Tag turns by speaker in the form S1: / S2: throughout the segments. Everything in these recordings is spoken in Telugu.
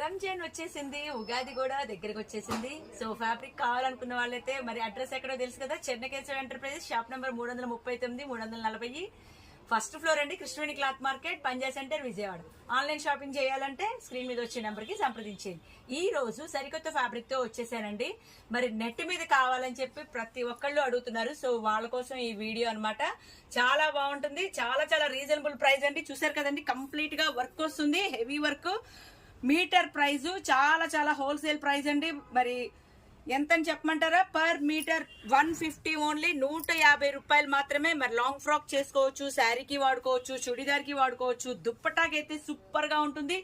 S1: రంజాన్ వచ్చేసింది, ఉగాది కూడా దగ్గరకు వచ్చేసింది. సో ఫ్యాబ్రిక్ కావాలనుకున్న వాళ్ళైతే మరి అడ్రస్ ఎక్కడో తెలుసు కదా, Chennakesava enterprises, shop number 339 340, first floor అండి, Krishnaveni cloth market, Panja centre, Vijayawada. Online shopping చేయాలంటే స్క్రీన్ మీద వచ్చే నెంబర్ కి సంప్రదించేయండి. ఈ రోజు సరికొత్త ఫ్యాబ్రిక్ తో వచ్చేసానండి. మరి నెట్ మీద కావాలని చెప్పి ప్రతి ఒక్కళ్ళు అడుగుతున్నారు. సో వాళ్ళ కోసం ఈ వీడియో అన్నమాట. చాలా బాగుంటుంది, చాలా చాలా రీజనబుల్ ప్రైస్ అండి. చూసారు కదండి, కంప్లీట్ గా వర్క్ వస్తుంది, హెవీ వర్క్. మీటర్ ప్రైస్ చాలా చాలా హోల్సేల్ ప్రైస్ అండి. మరి ఎంతని చెప్పమంటారా? పర్ మీటర్ 150 ఓన్లీ, 150 రూపాయలు మాత్రమే. మరి లాంగ్ ఫ్రాక్ చేసుకోవచ్చు, శారీకి వాడుకోవచ్చు, చుడిదార్ కి వాడుకోవచ్చు, దుప్పటాకి అయితే సూపర్ గా ఉంటుంది,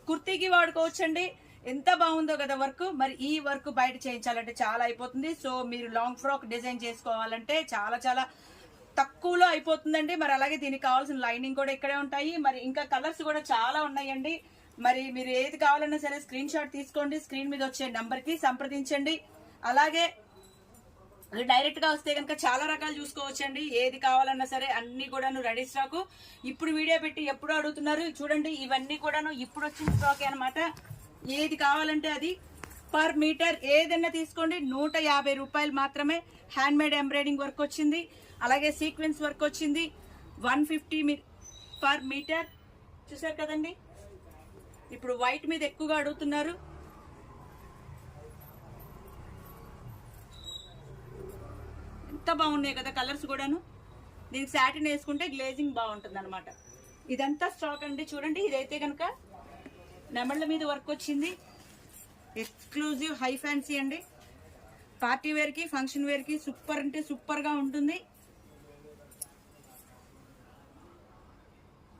S1: కుర్తీకి వాడుకోవచ్చు అండి. ఎంత బాగుందో కదా వర్క్. మరి ఈ వర్క్ బయట చేయించాలంటే చాలా అయిపోతుంది. సో మీరు లాంగ్ ఫ్రాక్ డిజైన్ చేసుకోవాలంటే చాలా చాలా తక్కువలో అయిపోతుందండి. మరి అలాగే దీనికి కావాల్సిన లైనింగ్ కూడా ఇక్కడే ఉంటాయి. మరి ఇంకా కలర్స్ కూడా చాలా ఉన్నాయండి. మరి మీరు ఏది కావాలన్నా సరే స్క్రీన్ షాట్ తీసుకోండి, స్క్రీన్ మీద వచ్చే నంబర్ కి సంప్రదించండి. అలాగే డైరెక్ట్ గా వస్తే కనుక చాలా రకాలు చూసుకోవచ్చండి. ఏది కావాలన్నా సరే అన్ని కూడాను రెడీ స్టాక్. ఇప్పుడు వీడియో పెట్టి ఎప్పుడు అడుగుతున్నారు చూడండి, ఇవన్నీ కూడాను ఇప్పుడు వచ్చిన స్టాక్ అనమాట. ఏది కావాలంటే అది పర్ మీటర్ ఏదైనా తీసుకోండి, 150 రూపాయలు మాత్రమే. హ్యాండ్ మేడ్ ఎంబ్రాయిడింగ్ వర్క్ వచ్చింది, అలాగే సీక్వెన్స్ వర్క్ వచ్చింది. 150 పర్ మీటర్. చూసారు కదండి, ఇప్పుడు వైట్ మీద ఎక్కువగా అడుగుతున్నారు. ఎంత బాగున్నాయి కదా కలర్స్ కూడాను. దీనికి సాటిన్ వేసుకుంటే గ్లేజింగ్ బాగుంటుంది అనమాట. ఇదంతా స్టాక్ అండి. చూడండి, ఇదైతే కనుక నెమళ్ళ మీద వర్క్ వచ్చింది, ఎక్స్క్లూజివ్ హై ఫ్యాన్సీ అండి. పార్టీ వేర్ కి, ఫంక్షన్ వేర్ కి సూపర్ అంటే సూపర్ గా ఉంటుంది.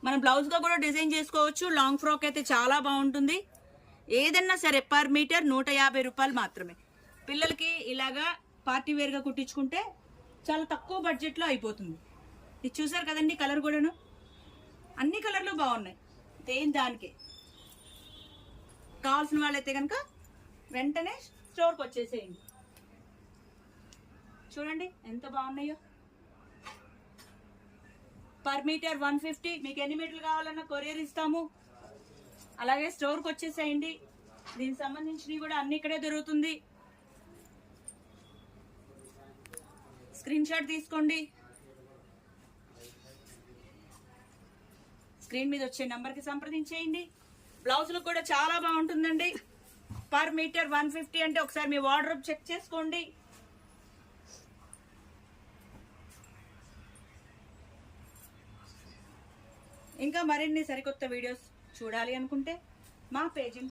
S1: మనం బ్లౌజ్ గా కూడా డిజైన్ చేసుకోవచ్చు. లాంగ్ ఫ్రాక్ అయితే చాలా బాగుంటుంది. ఏదన్నా సరే పర్ మీటర్ 150 రూపాయలు మాత్రమే. పిల్లలకి ఇలాగా పార్టీ వేర్ గా కుట్టించుకుంటే చాలా తక్కువ బడ్జెట్ లో అయిపోతుంది. ఇది చూసారు కదండి, కలర్ కూడాను అన్ని కలర్లు బాగున్నాయి. దానికి కావాల్సిన వాళ్ళైతే కనుక వెంటనే స్టోర్కి వచ్చేసేయండి. చూడండి ఎంత బాగున్నాయో. Per metre 150. మీకు ఎన్ని మీటర్లు కావాలన్నా కొరియర్ ఇస్తాము. అలాగే స్టోర్కి వచ్చేసేయండి. దీనికి సంబంధించినవి కూడా అన్ని ఇక్కడే దొరుకుతుంది. స్క్రీన్ షాట్ తీసుకోండి, స్క్రీన్ మీద వచ్చే నంబర్ కి సంప్రదించేయండి. బ్లౌజులు కూడా చాలా బాగుంటుందండి. పర్ మీటర్ 150 అంటే ఒకసారి మీ వార్డ్రోబ్ చెక్ చేసుకోండి. ఇంకా మరిన్ని సరికొత్త వీడియోస్ చూడాలి అనుకుంటే మా పేజీని